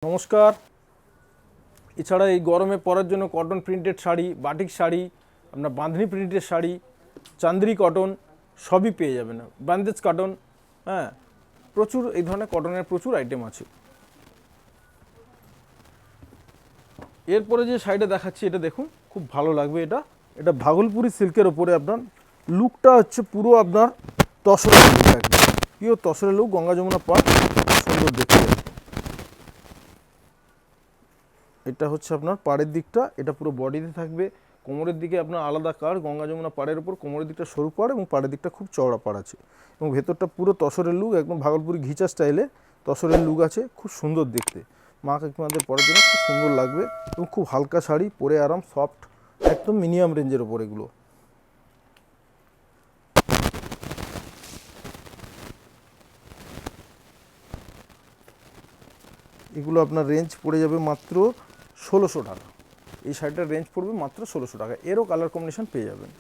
নমস্কার। এছাড়া এই গরমে পরার জন্য cotton printed sari, batik sari, আপনার বাঁধনি প্রিন্টেড শাড়ি, চান্দ্রি কটন সবই পেয়ে যাবেন, বান্দেজ কটন, হ্যাঁ, প্রচুর এই ধরনের কটনের প্রচুর আইটেম আছে। এরপরে যে শাড়িটা দেখাচ্ছি এটা দেখুন, খুব ভালো লাগবে। এটা ভাগলপুরি সিল্কের ওপরে আপনার লুকটা হচ্ছে পুরো আপনার তসরের লুক, একদম পিওর তসরের লুক, গঙ্গা যমুনা পাড়, সুন্দর দেখতে। এটা হচ্ছে আপনার পাড়ের দিকটা, এটা পুরো বডিতে থাকবে, কোমরের দিকে আপনার আলাদা কার, গঙ্গা যমুনা পাড়ের উপর কোমরের দিকটা সরু পাড় এবং পাড়ের দিকটা খুব চওড়া পাড় আছে, এবং ভেতরটা পুরো তসরের লুক, একদম ভাগলপুরি ঘিচা স্টাইলে তসরের লুক আছে, খুব সুন্দর দেখতে। মা কাকিমাদের পরার জন্য খুব সুন্দর লাগবে এবং খুব হালকা শাড়ি, পরে আরাম, সফট, একদম মিনিমাম রেঞ্জের ওপর এগুলো। এগুলো আপনার রেঞ্জ পড়ে যাবে মাত্র 1600 টাকা। এই শাড়িটার রেঞ্জ পড়বে মাত্র 1600 টাকা। এরও কালার কম্বিনেশন পেয়ে যাবেন।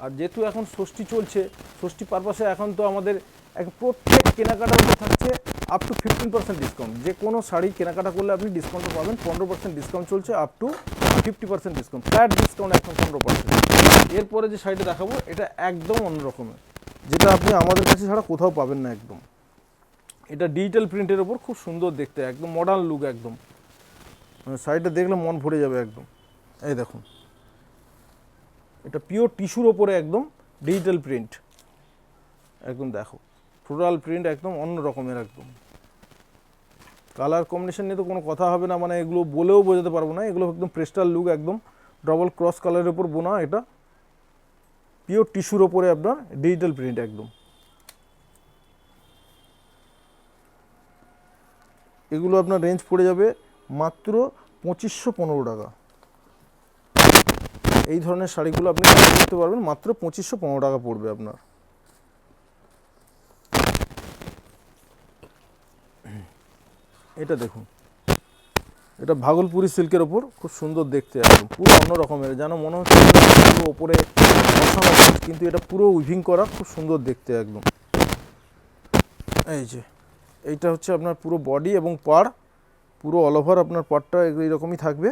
আর যেহেতু এখন ষষ্ঠী চলছে, ষষ্ঠী পারপাসে এখন তো আমাদের প্রত্যেক কেনাকাটার উপর থাকছে আপ টু 15% ডিসকাউন্ট। যে কোনো শাড়ি কেনাকাটা করলে আপনি ডিসকাউন্ট পাবেন, 15% ডিসকাউন্ট চলছে, up to 50% discount, flat discount এখন 15%। এরপরে যে শাড়িটা দেখাবো এটা একদম অন্য রকমের, যেটা আপনি আমাদের কাছে ছাড়া কোথাও পাবেন না একদম। এটা ডিজিটাল প্রিন্টের ওপর খুব সুন্দর দেখতে, একদম মডার্ন লুক, একদম শাড়িটা দেখলে মন ভরে যাবে একদম। এই দেখুন, এটা পিওর টিস্যুর ওপরে একদম ডিজিটাল প্রিন্ট, একদম দেখো ফ্লোরাল প্রিন্ট, একদম অন্য রকমের একদম। কালার কম্বিনেশন নিয়ে তো কোনো কথা হবে না, মানে এগুলো বলেও বোঝাতে পারবো না। এগুলো একদম পেস্টাল লুক, একদম ডবল ক্রস কালারের ওপর বোনা, এটা পিওর টিস্যুর ওপরে আপনার ডিজিটাল প্রিন্ট একদম। এগুলো আপনার রেঞ্জ পড়ে যাবে মাত্র 2515 টাকা। এই ধরনের শাড়িগুলো আপনি করতে পারবেন মাত্র 2515 টাকা পড়বে আপনার। এটা দেখুন, এটা ভাগলপুরি সিল্কের ওপর খুব সুন্দর দেখতে, একদম পুরো অন্য রকমের, যেন মনে হচ্ছে পুরো ওপরে বসানো, কিন্তু এটা পুরো উইভিং করা, খুব সুন্দর দেখতে একদম। এই যে এইটা হচ্ছে আপনার পুরো বডি এবং পাড়, পুরো অল ওভার আপনার পাড়টা এইরকমই থাকবে।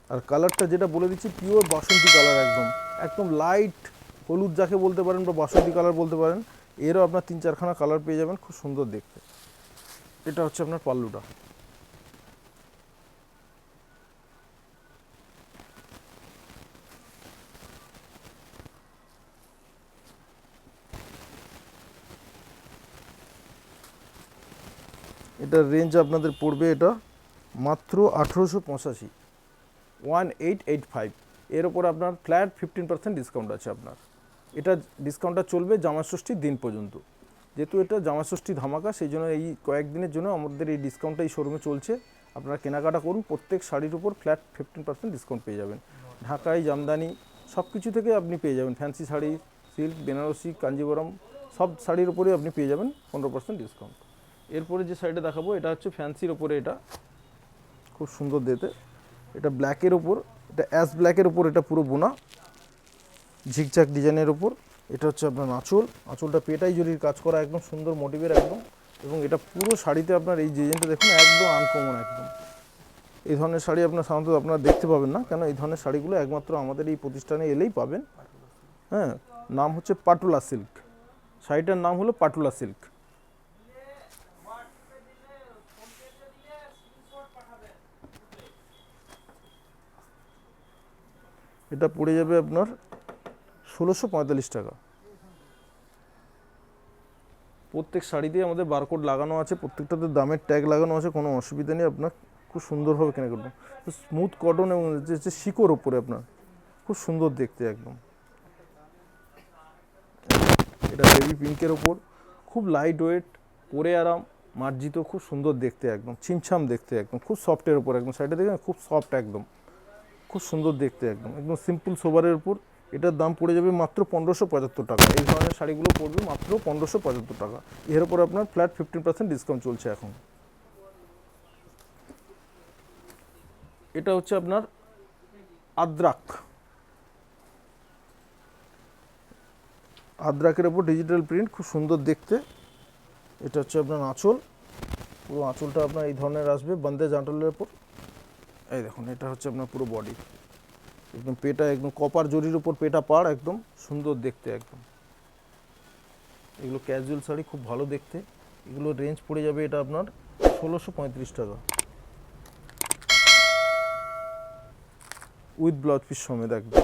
আর কালারটা যেটা বলে দিচ্ছি পিওর বাসন্তী কালার, একদম একদম লাইট হলুদ যাকে বলতে পারেন, বা বাসন্তী কালার বলতে পারেন। এরও আপনার 3-4খানা কালার পেয়ে যাবেন, খুব সুন্দর দেখতে। এটা হচ্ছে আপনার পাল্লুটা। এটার রেঞ্জ আপনাদের পড়বে এটা মাত্র 1885, 1885। এর ওপর আপনার ফ্ল্যাট 15% ডিসকাউন্ট আছে আপনার। এটা ডিসকাউন্টটা চলবে জামাষষ্ঠীর দিন পর্যন্ত। যেহেতু এটা জামাষষ্ঠী ধামাকা, সেই জন্য এই কয়েকদিনের জন্য আমাদের এই ডিসকাউন্টটা এই শোরুমে চলছে। আপনারা কেনাকাটা করুন, প্রত্যেক শাড়ির উপর ফ্ল্যাট 15% ডিসকাউন্ট পেয়ে যাবেন। ঢাকাই, জামদানি সব কিছু থেকে আপনি পেয়ে যাবেন, ফ্যান্সি শাড়ি, সিল্ক, বেনারসি, কাঞ্জিবরম সব শাড়ির উপরে আপনি পেয়ে যাবেন 15% ডিসকাউন্ট। এরপরে যে শাড়িটা দেখাবো এটা হচ্ছে ফ্যান্সির ওপরে, এটা খুব সুন্দর দেখতে। এটা ব্ল্যাকের ওপর, এটা অ্যাশ ব্ল্যাকের ওপর, এটা পুরো বোনা ঝিকঝাক ডিজাইনের ওপর। এটা হচ্ছে আপনার আঁচল, আঁচলটা পেটাই জরির কাজ করা, একদম সুন্দর মোটিভের একদম। এবং এটা পুরো শাড়িতে আপনার এই ডিজাইনটা দেখুন, একদম আনকমন একদম। এই ধরনের শাড়ি আপনার সাধারণত আপনারা দেখতে পাবেন না, কেন এই ধরনের শাড়িগুলো একমাত্র আমাদের এই প্রতিষ্ঠানে এলেই পাবেন। হ্যাঁ, নাম হচ্ছে পাটুলা সিল্ক, শাড়িটার নাম হলো পাটুলা সিল্ক। এটা পড়ে যাবে আপনার 1645 টাকা। প্রত্যেক শাড়িতেই আমাদের বারকোড লাগানো আছে, প্রত্যেকটাতে দামের ট্যাগ লাগানো আছে, কোনো অসুবিধা নেই। আপনার খুব সুন্দরভাবে কেনা করবেন, স্মুথ কটন এবং যে শিকোর ওপরে আপনার খুব সুন্দর দেখতে একদম। এটা বেবি পিঙ্কের ওপর, খুব লাইট ওয়েট, পরে আরাম, মার্জিত, খুব সুন্দর দেখতে একদম, ছিমছাম দেখতে একদম, খুব সফটের ওপর একদম। শাড়িটা দেখেন খুব সফট একদম, খুব সুন্দর দেখতে একদম, একদম সিম্পল সোবারের উপর। এটার দাম পড়ে যাবে মাত্র 1575 টাকা। এই ধরনের শাড়িগুলো পড়বে মাত্র 1575 টাকা। এর উপর আপনার ফ্ল্যাট 15% ডিসকাউন্ট চলছে এখন। এটা হচ্ছে আপনার আদ্রাক, আদ্রাকের ওপর ডিজিটাল প্রিন্ট, খুব সুন্দর দেখতে। এটা হচ্ছে আপনার আঁচল, পুরো আঁচলটা আপনার এই ধরনের আসবে বান্দেজ আঁচলের উপর। এই দেখুন এটা হচ্ছে আপনার পুরো বডি, একদম পেটা একদম কপার জরির উপর পেটা পাড়, একদম সুন্দর দেখতে একদম। এগুলো ক্যাজুয়াল শাড়ি, খুব ভালো দেখতে। এগুলো রেঞ্জ পড়ে যাবে এটা আপনার 1635 টাকা উইথ ব্লাউজ পিস সমেত একদম।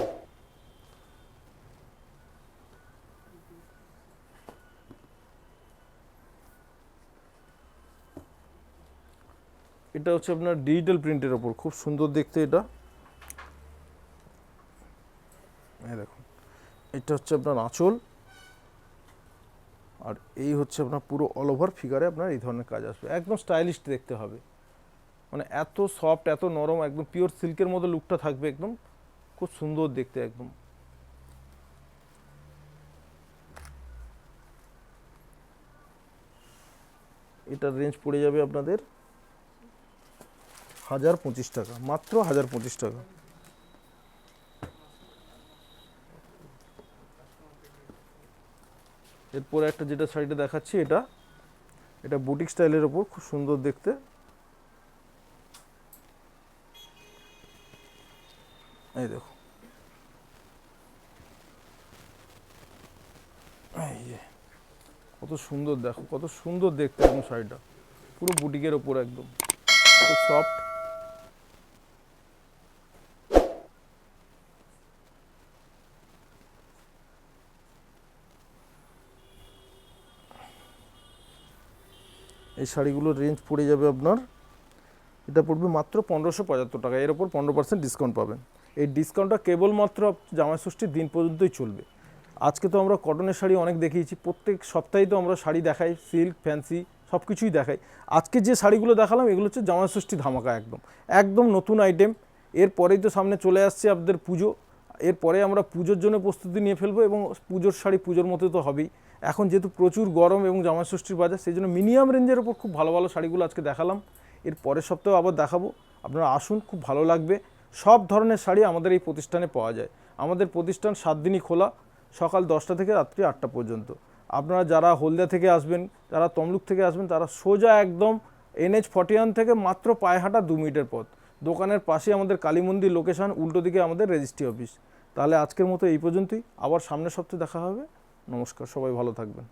এটা হচ্ছে আপনার ডিজিটাল প্রিন্টের ওপর, খুব সুন্দর দেখতে এটা। এই দেখুন এটা হচ্ছে আপনার আঁচল, আর এই হচ্ছে আপনার পুরো অল ওভার ফিগারে আপনার এই ধরনের কাজ আসবে, একদম স্টাইলিশ দেখতে হবে। মানে এত সফট, এত নরম, একদম পিওর সিল্কের মতো লুকটা থাকবে, একদম খুব সুন্দর দেখতে একদম। এটার রেঞ্জ পড়ে যাবে আপনাদের 1025 টাকা, মাত্র 1025 টাকা। এরপরে একটা যেটা শাড়িটা দেখাচ্ছি, এটা বুটিক স্টাইলের ওপর, খুব সুন্দর দেখতে। এই দেখো, এই যে কত সুন্দর, দেখো কত সুন্দর দেখতে একদম শাড়িটা, পুরো বুটিকের ওপর একদম, খুব সফট। এই শাড়িগুলোর রেঞ্জ পড়ে যাবে আপনার, এটা পড়বে মাত্র 1575 টাকা। এর ওপর 15% ডিসকাউন্ট পাবেন। এই ডিসকাউন্টটা কেবলমাত্র জামাই ষষ্ঠীর দিন পর্যন্তই চলবে। আজকে তো আমরা কটনের শাড়ি অনেক দেখিয়েছি, প্রত্যেক সপ্তাহেই তো আমরা শাড়ি দেখাই, সিল্ক ফ্যান্সি সব কিছুই দেখাই। আজকে যে শাড়িগুলো দেখালাম এগুলো হচ্ছে জামাই ষষ্ঠী ধামাকা, একদম একদম নতুন আইটেম। এরপরেই তো সামনে চলে আসছে আপনাদের পুজো, এরপরে আমরা পুজোর জন্য প্রস্তুতি নিয়ে ফেলবো, এবং পুজোর শাড়ি পুজোর মতো তো হবেই। এখন যেহেতু প্রচুর গরম এবং জামাই ষষ্ঠীর বাজার, সেই জন্য মিনিমাম রেঞ্জের ওপর খুব ভালো ভালো শাড়িগুলো আজকে দেখালাম। এর পরের সপ্তাহে আবার দেখাবো, আপনারা আসুন, খুব ভালো লাগবে। সব ধরনের শাড়ি আমাদের এই প্রতিষ্ঠানে পাওয়া যায়। আমাদের প্রতিষ্ঠান 7 দিনই খোলা, সকাল 10টা থেকে রাত্রি 8টা পর্যন্ত। আপনারা যারা হলদিয়া থেকে আসবেন, যারা তমলুক থেকে আসবেন, তারা সোজা একদম NH41 থেকে মাত্র পায়ে হাঁটা 2 মিনিটের পথ। দোকানের পাশে আমাদের কালী মন্দির লোকেশন, উল্টো দিকে আমাদের রেজিস্ট্রি অফিস। তাহলে আজকের মতো এই পর্যন্তই, আবার সামনের সপ্তাহে দেখা হবে। নমস্কার, সবাই ভালো থাকবেন।